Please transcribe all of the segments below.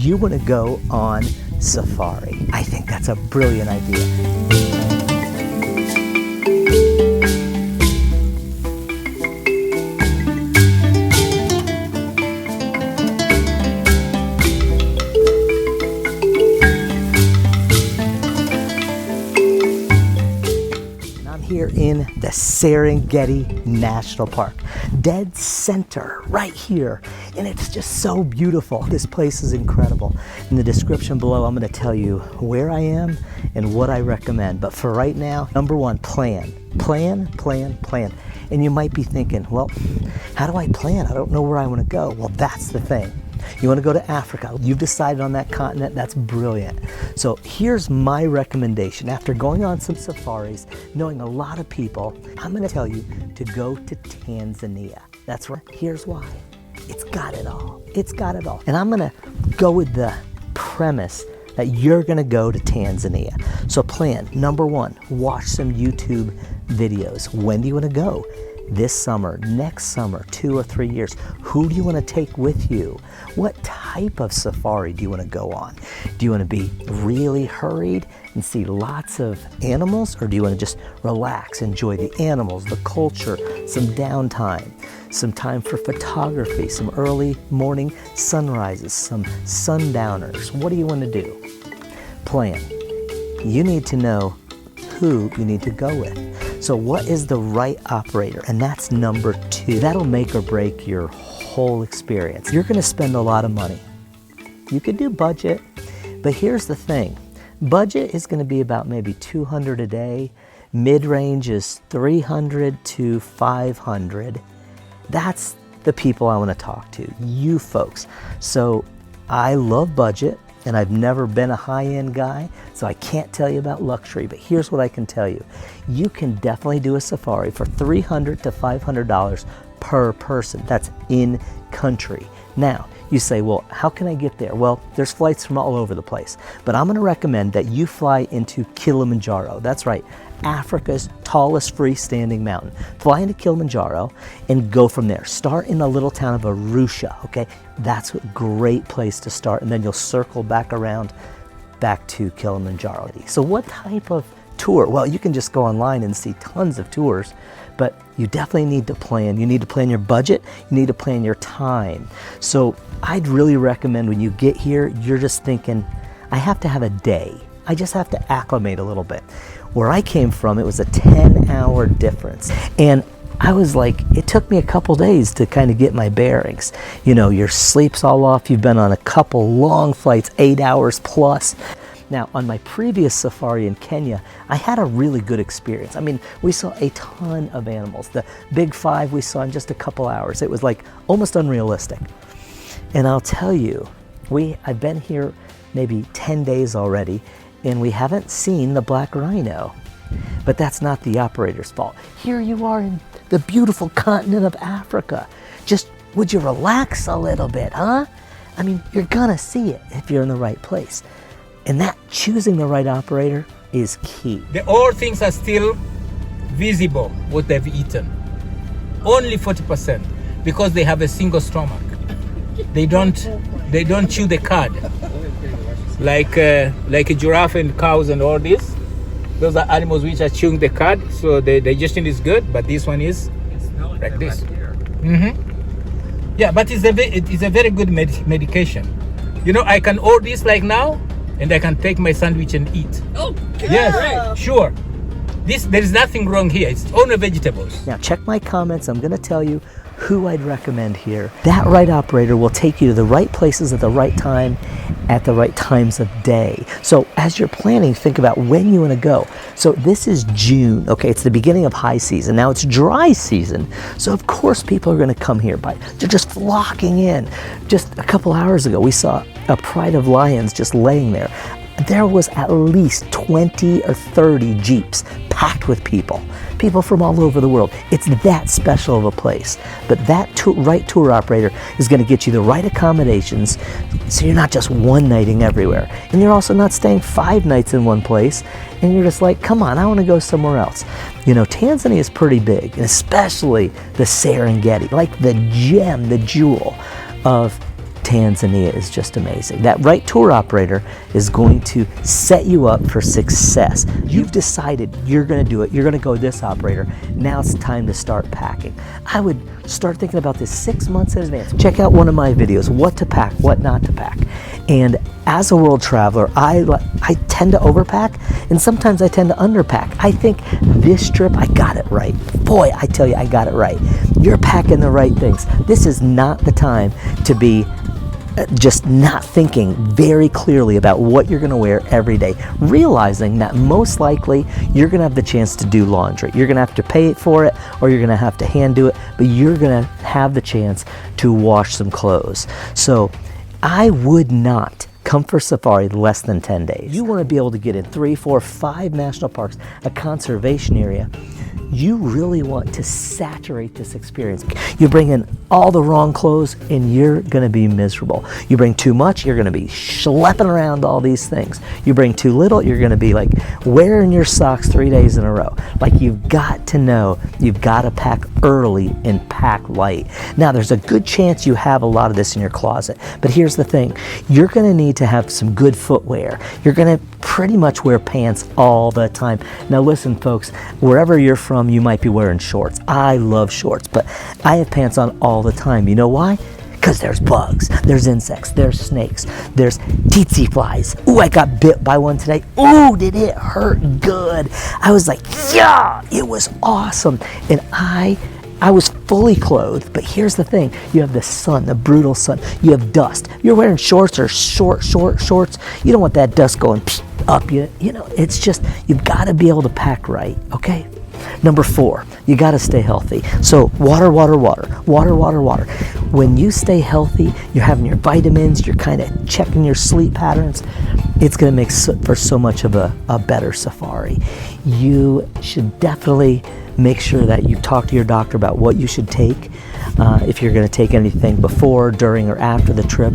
You want to go on safari. I think that's a brilliant idea. Here in the Serengeti National Park, dead center right here, and it's just so beautiful. This place is incredible. In the description below, I'm going to tell you where I am and what I recommend. But for right now, number one, plan. And you might be thinking, well, how do I plan? I don't know where I want to go. Well, that's the thing. You want to go to Africa. You've decided on that continent. That's brilliant. So here's my recommendation. After going on some safaris, knowing a lot of people, I'm going to tell you to go to Tanzania. That's right. Here's why. It's got it all. It's got it all. And I'm going to go with the premise that you're going to go to Tanzania. So plan. Number one, watch some YouTube videos. When do you want to go? This summer, next summer, 2 or 3 years. Who do you want to take with you? What type of safari do you want to go on? Do you want to be really hurried and see lots of animals, or do you want to just relax, enjoy the animals, the culture, some downtime, some time for photography, some early morning sunrises, some sundowners? What do you want to do? Plan. You need to know who you need to go with. So what is the right operator? And that's number two. That'll make or break your whole experience. You're gonna spend a lot of money. You could do budget, but here's the thing. Budget is gonna be about maybe $200 a day. Mid-range is $300 to $500. That's the people I wanna talk to, you folks. So I love budget, and I've never been a high-end guy, so I can't tell you about luxury, but here's what I can tell you. You can definitely do a safari for $300 to $500 per person. That's in country. Now, you say, well, how can I get there? Well, there's flights from all over the place, but I'm gonna recommend that you fly into Kilimanjaro. That's right, Africa's tallest freestanding mountain. Fly into Kilimanjaro and go from there. Start in the little town of Arusha, okay? That's a great place to start, and then you'll circle back around back to Kilimanjaro. So what type of tour? Well, you can just go online and see tons of tours, but you definitely need to plan. You need to plan your budget, you need to plan your time. So I'd really recommend when you get here, you're just thinking, I have to have a day. I just have to acclimate a little bit. Where I came from, it was a 10-hour difference. And I was like, it took me a couple days to kind of get my bearings. You know, your sleep's all off. You've been on a couple long flights, 8 hours plus. Now, on my previous safari in Kenya, I had a really good experience. I mean, we saw a ton of animals. The big five we saw in just a couple hours. It was like almost unrealistic. And I'll tell you, I've been here maybe 10 days already, and we haven't seen the black rhino. But that's not the operator's fault. Here you are in the beautiful continent of Africa. Just, would you relax a little bit, huh? I mean, you're gonna see it if you're in the right place. And that choosing the right operator is key. All things are still visible, what they've eaten. Only 40%, because they have a single stomach. They don't chew the cud. Like a giraffe and cows and all this. Those are animals which are chewing the cud, so the digestion is good, but this one is like this. Yeah, but it's a very good medication. You know, I can order this like now, and I can take my sandwich and eat. Oh, yes, right. Sure. There is nothing wrong here. It's only vegetables. Now check my comments. I'm going to tell you who I'd recommend here. That right operator will take you to the right places at the right time, at the right times of day. So as you're planning, think about when you want to go. So this is June, okay? It's the beginning of high season. Now it's dry season. So of course people are going to come here they're just flocking in. Just a couple hours ago, we saw a pride of lions just laying there. There was at least 20 or 30 Jeeps packed with people from all over the world. It's that special of a place. But that right tour operator is going to get you the right accommodations, so you're not just one-nighting everywhere. And you're also not staying 5 nights in one place, and you're just like, come on, I want to go somewhere else. You know, Tanzania is pretty big, and especially the Serengeti, like the gem, the jewel of Tanzania is just amazing. That right tour operator is going to set you up for success. You've decided you're going to do it. You're going to go with this operator. Now it's time to start packing. I would start thinking about this 6 months in advance. Check out one of my videos, what to pack, what not to pack. And as a world traveler, I tend to overpack, and sometimes I tend to underpack. I think this trip, I got it right. Boy, I tell you, I got it right. You're packing the right things. This is not the time to be just not thinking very clearly about what you're going to wear every day, realizing that most likely you're going to have the chance to do laundry. You're going to have to pay for it, or you're going to have to hand do it, but you're going to have the chance to wash some clothes. So I would not come for safari less than 10 days. You want to be able to get in 3, 4, 5 national parks, a conservation area. You really want to saturate this experience. You bring in all the wrong clothes and you're going to be miserable. You bring too much, you're going to be schlepping around all these things. You bring too little, you're going to be like wearing your socks 3 days in a row. Like, you've got to know, you've got to pack early and pack light. Now, there's a good chance you have a lot of this in your closet, but here's the thing. You're going to need to have some good footwear. You're going to pretty much wear pants all the time. Now listen, folks, wherever you're from, you might be wearing shorts. I love shorts, but I have pants on all the time. You know why? Because there's bugs, there's insects, there's snakes, there's tsetse flies. Ooh, I got bit by one today. Ooh, did it hurt good. I was like, yeah, it was awesome. And I was fully clothed, but here's the thing. You have the sun, the brutal sun. You have dust. You're wearing shorts or shorts. You don't want that dust going up. You know, it's just, you've got to be able to pack right, okay? Number 4, you got to stay healthy. So water. When you stay healthy, you're having your vitamins, you're kind of checking your sleep patterns. It's going to make for so much of a better safari. You should definitely make sure that you talk to your doctor about what you should take, if you're going to take anything before, during, or after the trip.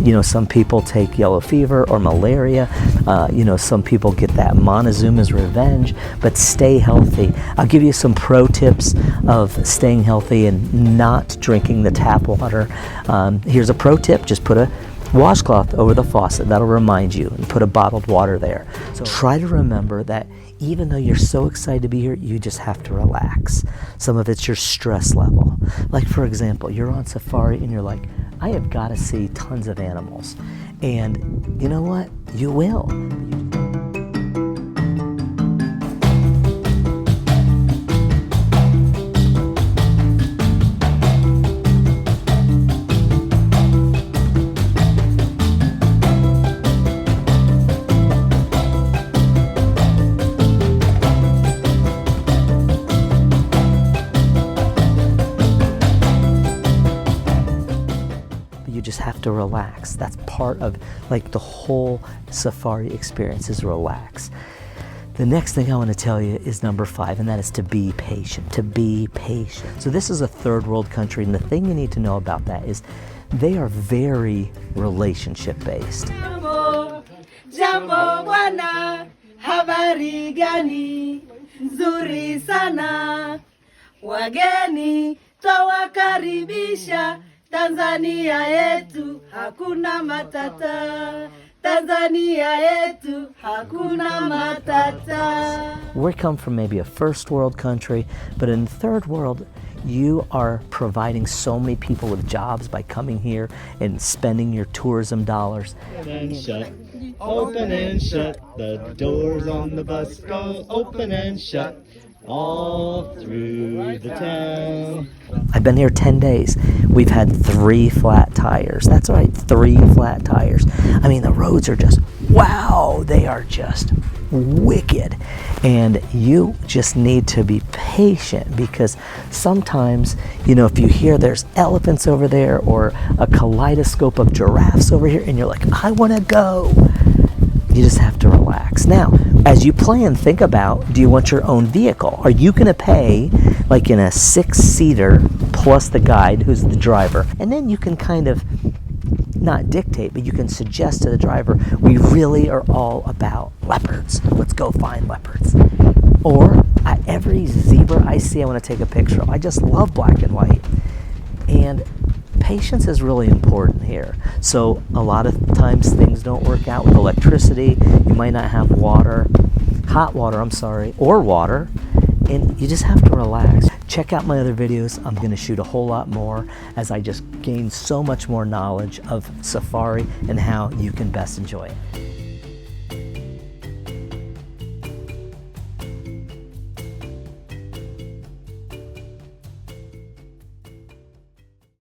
You know, some people take yellow fever or malaria. You know, some people get that Montezuma's revenge, but stay healthy. I'll give you some pro tips of staying healthy and not drinking the tap water. Here's a pro tip. Just put a washcloth over the faucet. That'll remind you, and put a bottled water there. So try to remember that even though you're so excited to be here, you just have to relax. Some of it's your stress level. Like, for example, you're on safari and you're like, I have got to see tons of animals. And you know what? You will. Just have to relax. That's part of like the whole safari experience, is relax. The next thing I want to tell you is number 5, and that is to be patient. To be patient. So this is a third world country, and the thing you need to know about that is they are very relationship based. Jambo bwana, habari gani? Nzuri sana. Wageni twawakaribisha. Tanzania yetu hakuna matata. Tanzania yetu hakuna matata. We come from maybe a first world country, but in the third world, you are providing so many people with jobs by coming here and spending your tourism dollars. Open and shut, open and shut. The doors on the bus go open and shut. All through the town. I've been here 10 days. We've had 3 flat tires. That's right, 3 flat tires. I mean, the roads are just, wow, they are just wicked. And you just need to be patient, because sometimes, you know, if you hear there's elephants over there or a kaleidoscope of giraffes over here and you're like, I want to go. You just have to relax. Now, as you plan, think about, do you want your own vehicle? Are you going to pay like in a 6-seater plus the guide who's the driver? And then you can kind of not dictate, but you can suggest to the driver, we really are all about leopards. Let's go find leopards. Or every zebra I see, I want to take a picture of. I just love black and white. And pay patience is really important here. So a lot of times things don't work out with electricity. You might not have water, hot water, I'm sorry, or water, and you just have to relax. Check out my other videos. I'm going to shoot a whole lot more as I just gain so much more knowledge of safari and how you can best enjoy it.